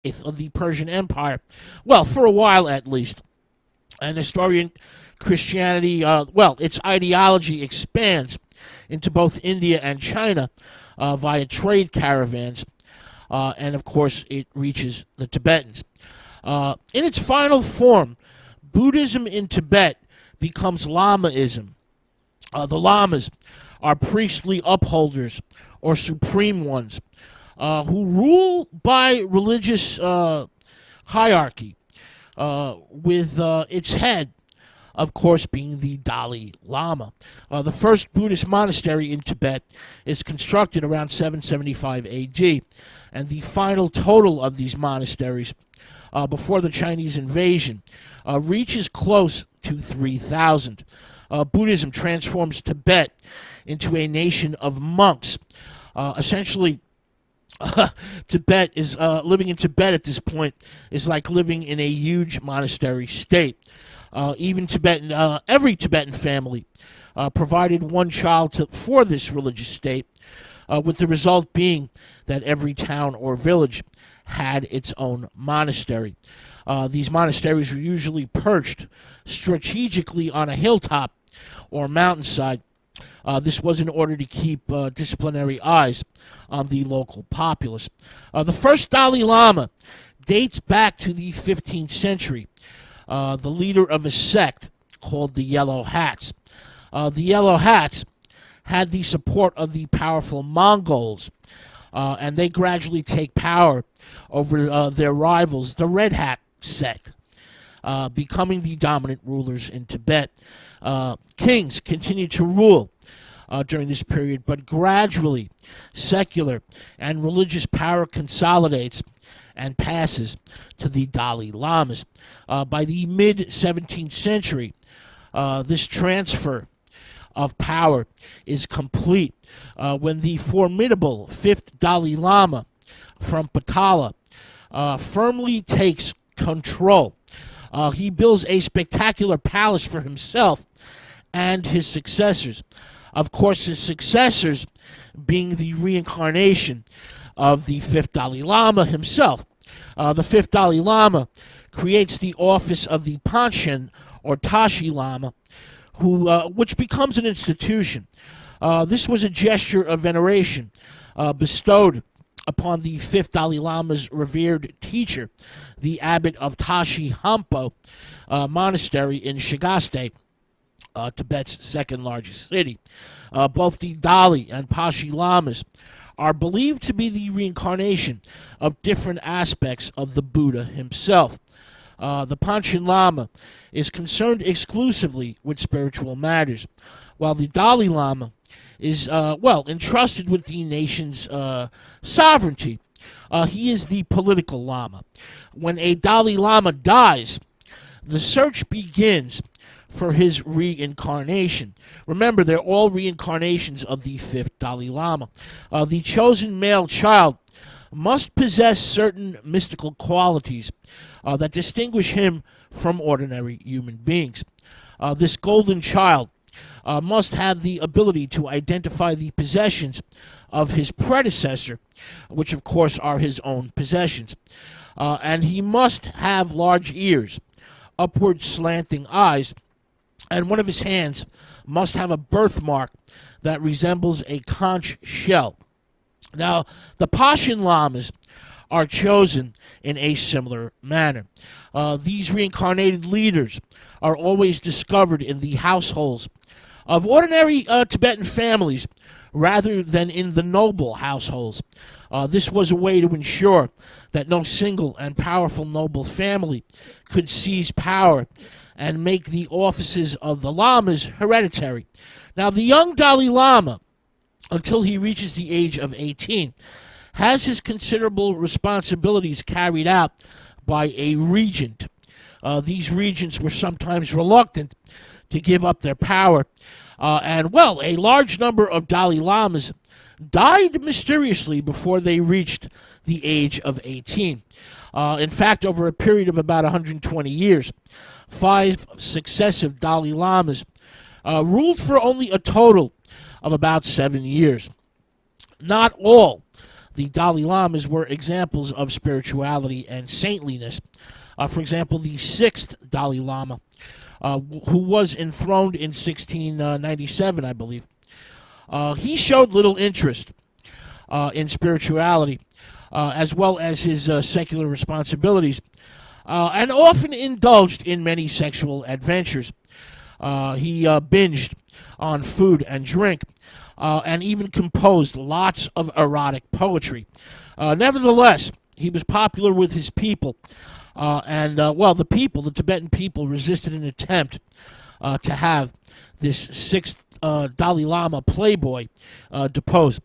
faith of the Persian Empire, well, for a while at least. And historian Christianity, its ideology expands into both India and China via trade caravans, and of course it reaches the Tibetans. In its final form, Buddhism in Tibet becomes Lamaism. The Lamas are priestly upholders or supreme ones who rule by religious hierarchy, with its head, of course, being the Dalai Lama. The first Buddhist monastery in Tibet is constructed around 775 AD, and the final total of these monasteries before the Chinese invasion reaches close to 3,000. Buddhism transforms Tibet into a nation of monks. Essentially, Tibet is living in Tibet at this point is like living in a huge monastery state. Every Tibetan family provided one child for this religious state, with the result being that every town or village had its own monastery. These monasteries were usually perched strategically on a hilltop or mountainside. This was in order to keep disciplinary eyes on the local populace. The first Dalai Lama dates back to the 15th century, the leader of a sect called the Yellow Hats. The Yellow Hats had the support of the powerful Mongols, and they gradually take power over their rivals, the Red Hat sect, becoming the dominant rulers in Tibet. Kings continued to rule during this period, but gradually secular and religious power consolidates and passes to the Dalai Lamas. By the mid-17th century, this transfer of power is complete when the formidable fifth Dalai Lama from Patala firmly takes control. He builds a spectacular palace for himself and his successors. Of course, his successors being the reincarnation of the fifth Dalai Lama himself. The fifth Dalai Lama creates the office of the Panchen or Tashi Lama, which becomes an institution. This was a gesture of veneration bestowed upon the fifth Dalai Lama's revered teacher, the abbot of Tashi Hampo Monastery in Shagaste, Tibet's second largest city. Both the Dalai and Pashi Lamas are believed to be the reincarnation of different aspects of the Buddha himself. The Panchen Lama is concerned exclusively with spiritual matters, while the Dalai Lama is, entrusted with the nation's sovereignty. He is the political Lama. When a Dalai Lama dies, the search begins for his reincarnation. Remember, they're all reincarnations of the fifth Dalai Lama. The chosen male child must possess certain mystical qualities that distinguish him from ordinary human beings. This golden child must have the ability to identify the possessions of his predecessor, which of course are his own possessions. And he must have large ears, upward slanting eyes, and one of his hands must have a birthmark that resembles a conch shell. Now, the Pashin Lamas are chosen in a similar manner. These reincarnated leaders are always discovered in the households of ordinary Tibetan families rather than in the noble households. This was a way to ensure that no single and powerful noble family could seize power and make the offices of the Lamas hereditary. Now, the young Dalai Lama, until he reaches the age of 18, has his considerable responsibilities carried out by a regent. These regents were sometimes reluctant to give up their power, and a large number of Dalai Lamas died mysteriously before they reached the age of 18. In fact, over a period of about 120 years, 5 successive Dalai Lamas ruled for only a total of about 7 years. Not all the Dalai Lamas were examples of spirituality and saintliness. For example, the sixth Dalai Lama, who was enthroned in 1697, I believe, he showed little interest in spirituality, as well as his secular responsibilities, and often indulged in many sexual adventures. He binged on food and drink, and even composed lots of erotic poetry. Nevertheless, he was popular with his people, the Tibetan people, resisted an attempt to have this sixth Dalai Lama playboy deposed.